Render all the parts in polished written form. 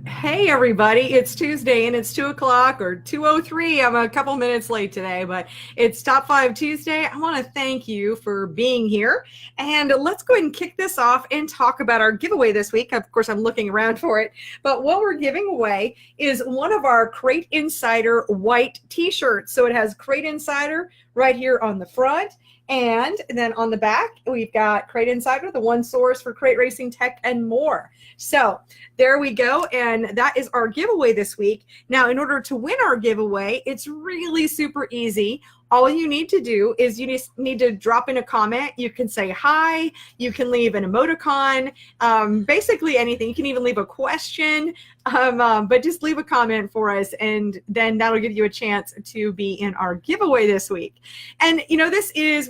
Hey everybody, it's Tuesday and it's 2 o'clock or 2:03. I'm a couple minutes late today, but it's Top 5 Tuesday. I want to thank you for being here. And let's go ahead and kick this off and talk about our giveaway this week. Of course, I'm looking around for it, but what we're giving away is one of our Crate Insider white t-shirts. So it has Crate Insider right here on the front. And then on the back, we've got Crate Insider, the one source for crate racing tech and more. So there we go. And that is our giveaway this week. Now, in order to win our giveaway, it's really super easy. All you need to do is you just need to drop in a comment. You can say hi. You can leave an emoticon, basically anything. You can even leave a question, but just leave a comment for us, and then that'll give you a chance to be in our giveaway this week. And,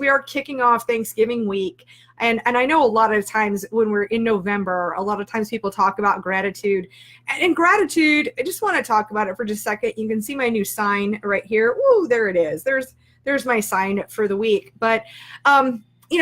we are kicking off Thanksgiving week. And I know a lot of times when we're in November, a lot of times people talk about gratitude. And gratitude, I just want to talk about it for just a second. You can see my new sign right here. Woo, there it is. There's my sign for the week. But,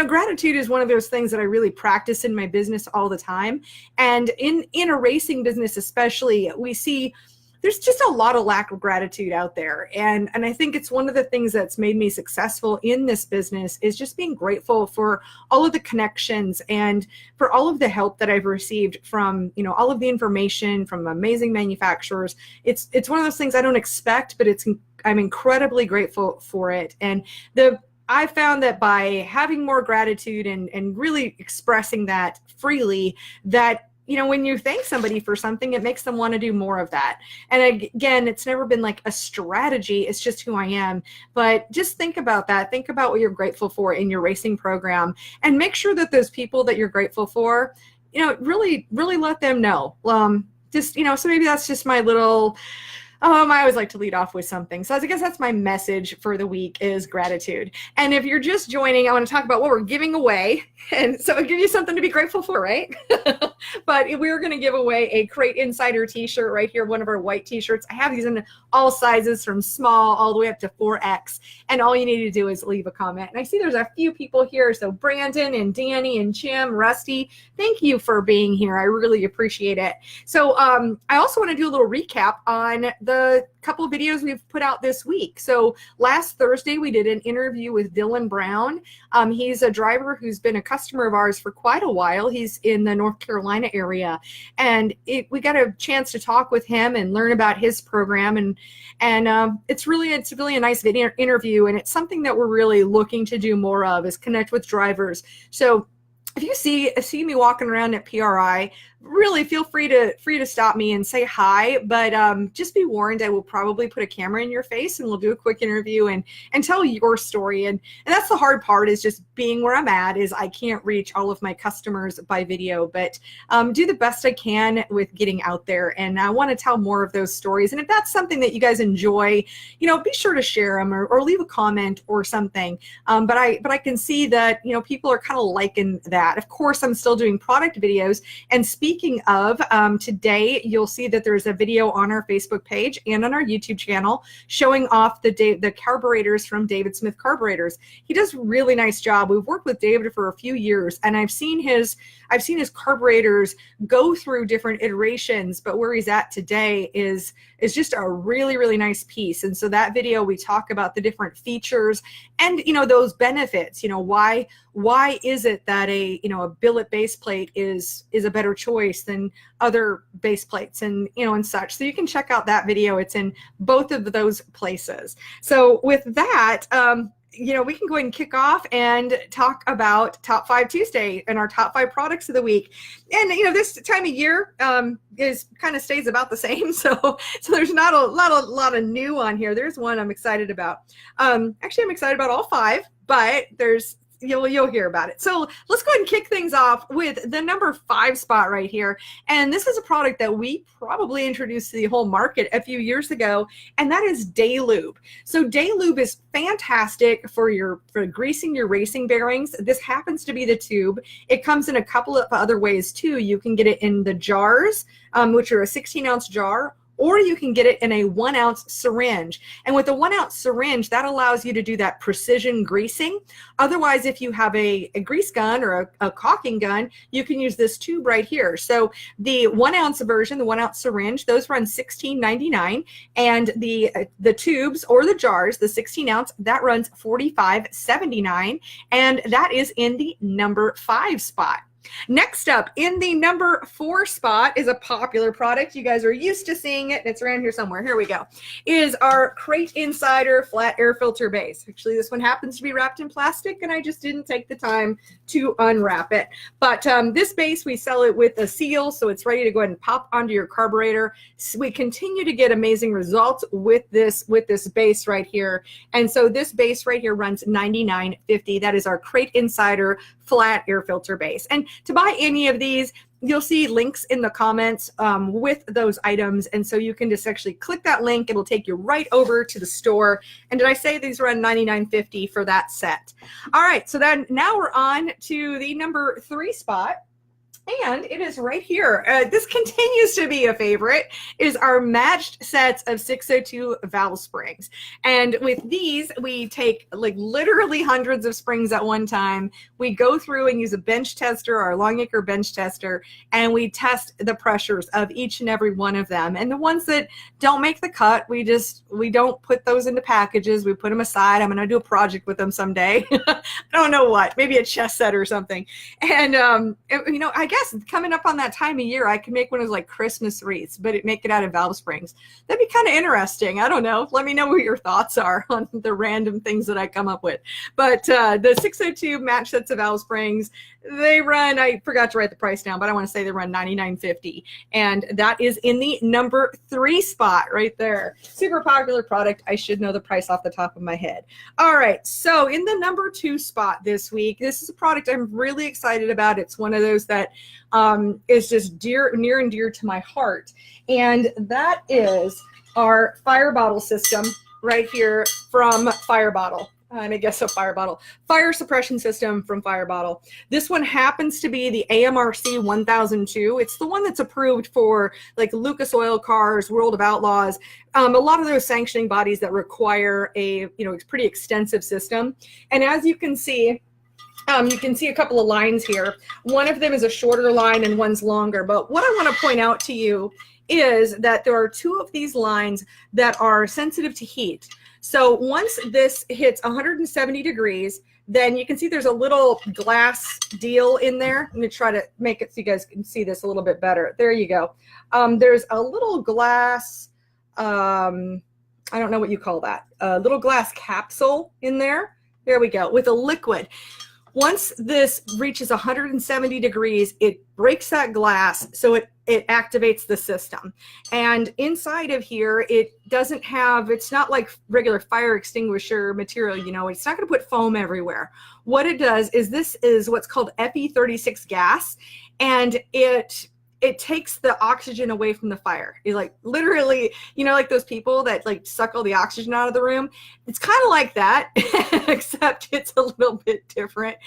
gratitude is one of those things that I really practice in my business all the time. And in a racing business especially, we see there's just a lot of lack of gratitude out there. And I think it's one of the things that's made me successful in this business is just being grateful for all of the connections and for all of the help that I've received from, all of the information from amazing manufacturers. It's one of those things I don't expect, but I'm incredibly grateful for it. And I found that by having more gratitude and really expressing that freely, that when you thank somebody for something, it makes them want to do more of that. And again, it's never been like a strategy. It's just who I am. But just think about that. Think about what you're grateful for in your racing program, and make sure that those people that you're grateful for, really, really let them know. So maybe that's just my little. I always like to lead off with something. So I guess that's my message for the week is gratitude. And if you're just joining, I want to talk about what we're giving away. And so I'll give you something to be grateful for, right? But we're going to give away a Crate Insider t-shirt right here, one of our white t-shirts. I have these in all sizes from small all the way up to 4X. And all you need to do is leave a comment. And I see there's a few people here. So Brandon and Danny and Jim, Rusty, thank you for being here. I really appreciate it. So I also want to do a little recap on the couple of videos we've put out this week. So last Thursday, we did an interview with Dylan Brown. He's a driver who's been a customer of ours for quite a while. He's in the North Carolina area. And we got a chance to talk with him and learn about his program. And it's really a nice video interview. And it's something that we're really looking to do more of, is connect with drivers. So if you see me walking around at PRI, really feel free to stop me and say hi, but just be warned, I will probably put a camera in your face and we'll do a quick interview and tell your story. And that's the hard part, is just being where I'm at, is I can't reach all of my customers by video, but do the best I can with getting out there. And I want to tell more of those stories. And if that's something that you guys enjoy, be sure to share them or leave a comment or something. But I can see that, people are kind of liking that. Of course, I'm still doing product videos. And speaking of, today you'll see that there's a video on our Facebook page and on our YouTube channel showing off the carburetors from David Smith Carburetors. He does a really nice job. We've worked with David for a few years, and I've seen his carburetors go through different iterations, but where he's at today is just a really, really nice piece. And so that video, we talk about the different features and, those benefits. Why is it that a billet base plate is a better choice than other base plates and such. So you can check out that video. It's in both of those places. So with that, we can go ahead and kick off and talk about Top 5 Tuesday and our top 5 products of the week. And this time of year stays about the same. So there's not a lot of new on here. There's one I'm excited about. Actually, I'm excited about all 5, but you'll hear about it. So let's go ahead and kick things off with the number 5 spot right here. And this is a product that we probably introduced to the whole market a few years ago, and that is Day Lube. So Day Lube is fantastic for greasing your racing bearings. This happens to be the tube. It comes in a couple of other ways too. You can get it in the jars, which are a 16-ounce jar, or you can get it in a 1 ounce syringe. And with a 1 ounce syringe, that allows you to do that precision greasing. Otherwise, if you have a grease gun or a caulking gun, you can use this tube right here. So the 1 ounce version, the 1 ounce syringe, those run $16.99, and the tubes or the jars, the 16 ounce, that runs $45.79, and that is in the number 5 spot. Next up, in the number 4 spot is a popular product. You guys are used to seeing it. It's around here somewhere. Here we go. Is our Crate Insider flat air filter base. Actually, this one happens to be wrapped in plastic, and I just didn't take the time to unwrap it. But this base, we sell it with a seal, so it's ready to go ahead and pop onto your carburetor. So we continue to get amazing results with this base right here. And so this base right here runs $99.50. That is our Crate Insider flat air filter base. And to buy any of these, you'll see links in the comments with those items. And so you can just actually click that link. It'll take you right over to the store. And did I say these run $99.50 for that set? All right, so then now we're on to the number 3 spot. And it is right here. This continues to be a favorite, is our matched sets of 602 valve springs. And with these, we take like literally hundreds of springs at one time. We go through and use a bench tester, our Longacre bench tester, and we test the pressures of each and every one of them. And the ones that don't make the cut, we don't put those into packages. We put them aside. I'm going to do a project with them someday. I don't know what, maybe a chess set or something. And, I guess coming up on that time of year, I can make one of those like Christmas wreaths, but make it out of valve springs. That'd be kind of interesting. I don't know. Let me know what your thoughts are on the random things that I come up with. But the 602 match sets of valve springs, they run, I forgot to write the price down, but I want to say they run $99.50. And that is in the number 3 spot right there. Super popular product. I should know the price off the top of my head. All right. So in the number 2 spot this week, this is a product I'm really excited about. It's one of those that is just near and dear to my heart. And that is our fire bottle system right here from Fire Bottle. I guess a Fire Bottle. Fire suppression system from Fire Bottle. This one happens to be the AMRC 1002. It's the one that's approved for like Lucas Oil Cars, World of Outlaws, a lot of those sanctioning bodies that require a pretty extensive system. And as you can see a couple of lines here. One of them is a shorter line and one's longer. But what I want to point out to you is that there are 2 of these lines that are sensitive to heat. So once this hits 170 degrees, then you can see there's a little glass deal in there. I'm going to try to make it so you guys can see this a little bit better. There you go. There's a little glass, I don't know what you call that, a little glass capsule in there. There we go, with a liquid. Once this reaches 170 degrees, it breaks that glass, so it activates the system. And inside of here, it's not like regular fire extinguisher material, it's not going to put foam everywhere. What it does is this is what's called Fe36 gas, and it takes the oxygen away from the fire. It like literally, like those people that like suck all the oxygen out of the room. It's kind of like that, except it's a little bit different.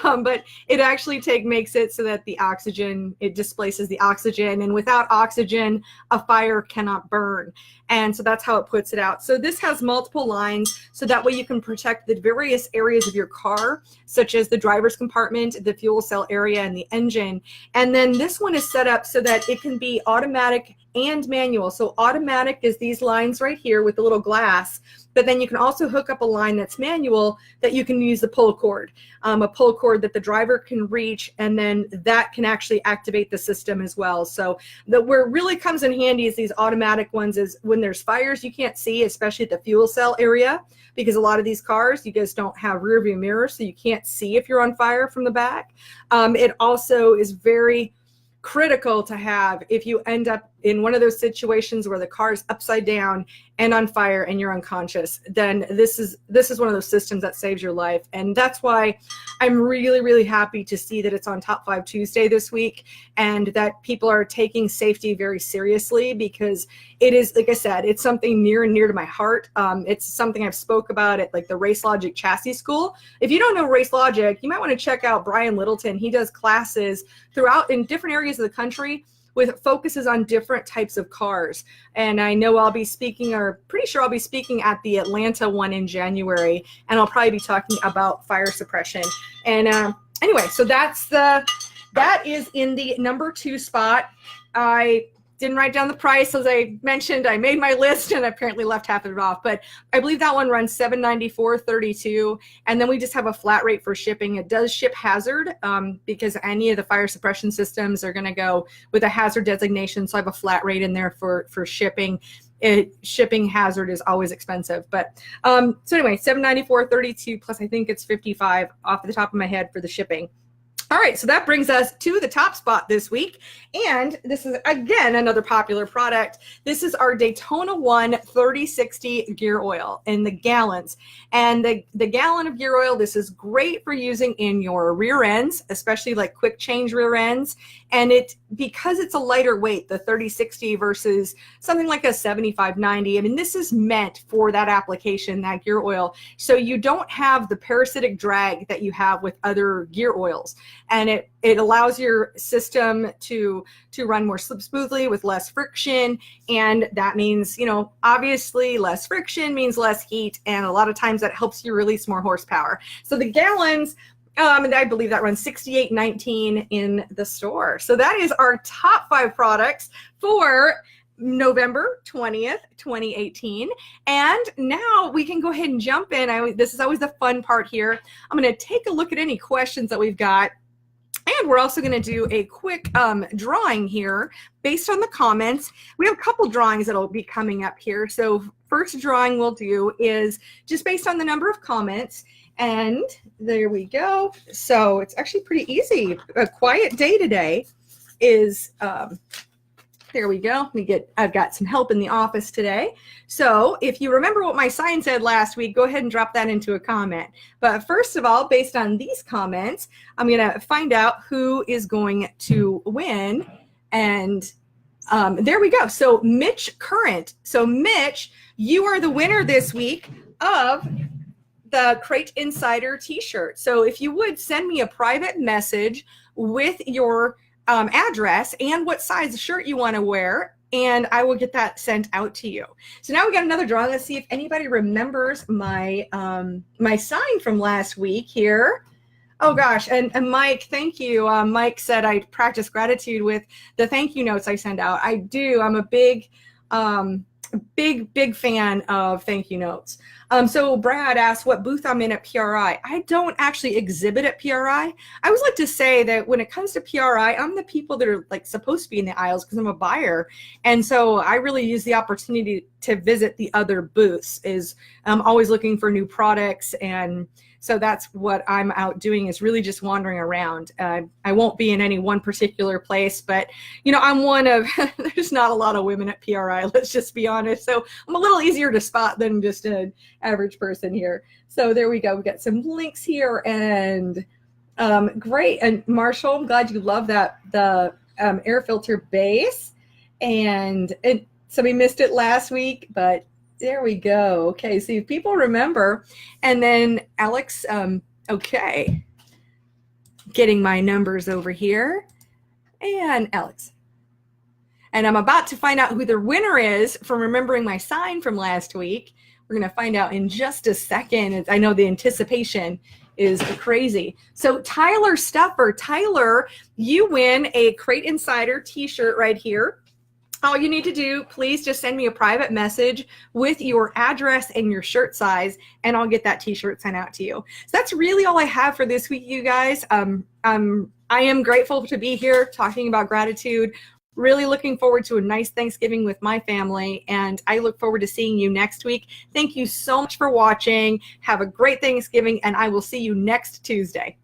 But it actually makes it so that it displaces the oxygen, and without oxygen, a fire cannot burn. And so that's how it puts it out. So this has multiple lines, so that way you can protect the various areas of your car, such as the driver's compartment, the fuel cell area, and the engine. And then this one is set up so that it can be automatic and manual. So automatic is these lines right here with the little glass, but then you can also hook up a line that's manual that you can use the pull cord, a pull cord that the driver can reach, and then that can actually activate the system as well. So where it really comes in handy is these automatic ones is when there's fires you can't see, especially at the fuel cell area, because a lot of these cars, you guys don't have rear view mirrors, so you can't see if you're on fire from the back. It also is very critical to have if you end up in one of those situations where the car is upside down and on fire and you're unconscious, then this is one of those systems that saves your life. And that's why I'm really, really happy to see that it's on Top 5 Tuesday this week, and that people are taking safety very seriously, because it is, like I said, it's something near and dear to my heart. It's something I've spoke about at like the Race Logic Chassis School. If you don't know Race Logic, you might want to check out Brian Littleton. He does classes throughout in different areas of the country with focuses on different types of cars. And I know I'll be speaking, or pretty sure I'll be speaking at the Atlanta one in January, and I'll probably be talking about fire suppression. And anyway, so that is in the number 2 spot. I didn't write down the price. As I mentioned, I made my list and apparently left half of it off, but I believe that one runs $794.32. And then we just have a flat rate for shipping. It does ship hazard because any of the fire suppression systems are going to go with a hazard designation. So I have a flat rate in there for shipping. Shipping hazard is always expensive, but so anyway, $794.32 plus I think it's $55 off the top of my head for the shipping. All right, so that brings us to the top spot this week. And this is, again, another popular product. This is our Daytona 1 3060 gear oil in the gallons. And the gallon of gear oil, this is great for using in your rear ends, especially like quick change rear ends. And because it's a lighter weight, the 3060 versus something like a 7590, I mean, this is meant for that application, that gear oil. So you don't have the parasitic drag that you have with other gear oils. And it allows your system to run more smoothly with less friction. And that means, obviously less friction means less heat. And a lot of times that helps you release more horsepower. So the gallons, and I believe that runs $68.19 in the store. So that is our top 5 products for November 20th, 2018. And now we can go ahead and jump in. This is always the fun part here. I'm going to take a look at any questions that we've got. And we're also going to do a quick drawing here based on the comments. We have a couple drawings that'll be coming up here. So first drawing we'll do is just based on the number of comments. And there we go. So it's actually pretty easy. A quiet day today is, there we go. I've got some help in the office today. So if you remember what my sign said last week, go ahead and drop that into a comment. But first of all, based on these comments, I'm going to find out who is going to win. And there we go. So Mitch Current. So Mitch, you are the winner this week of the Crate Insider t-shirt. So if you would send me a private message with your address and what size shirt you want to wear, and I will get that sent out to you. So now we got another drawing. Let's see if anybody remembers my my sign from last week here. Oh gosh, and Mike, thank you. Mike said I practice gratitude with the thank you notes I send out. I do. I'm a big fan of thank you notes. So Brad asked what booth I'm in at PRI. I don't actually exhibit at PRI. I always like to say that when it comes to PRI, I'm the people that are like supposed to be in the aisles because I'm a buyer. And so I really use the opportunity to visit the other booths. I'm always looking for new products. And so that's what I'm out doing, is really just wandering around. I won't be in any one particular place, but I'm one of, there's not a lot of women at PRI, let's just be honest. So I'm a little easier to spot than just an average person here. So there we go. We got some links here, and great. And Marshall, I'm glad you love the air filter base. And somebody missed it last week, but there we go. Okay, so if people remember. And then Alex, okay, getting my numbers over here. And Alex. And I'm about to find out who the winner is from remembering my sign from last week. We're going to find out in just a second. I know the anticipation is crazy. So Tyler Stuffer, Tyler, you win a Crate Insider t-shirt right here. All you need to do, please just send me a private message with your address and your shirt size, and I'll get that t-shirt sent out to you. So that's really all I have for this week, you guys. I am grateful to be here talking about gratitude. Really looking forward to a nice Thanksgiving with my family, and I look forward to seeing you next week. Thank you so much for watching. Have a great Thanksgiving, and I will see you next Tuesday.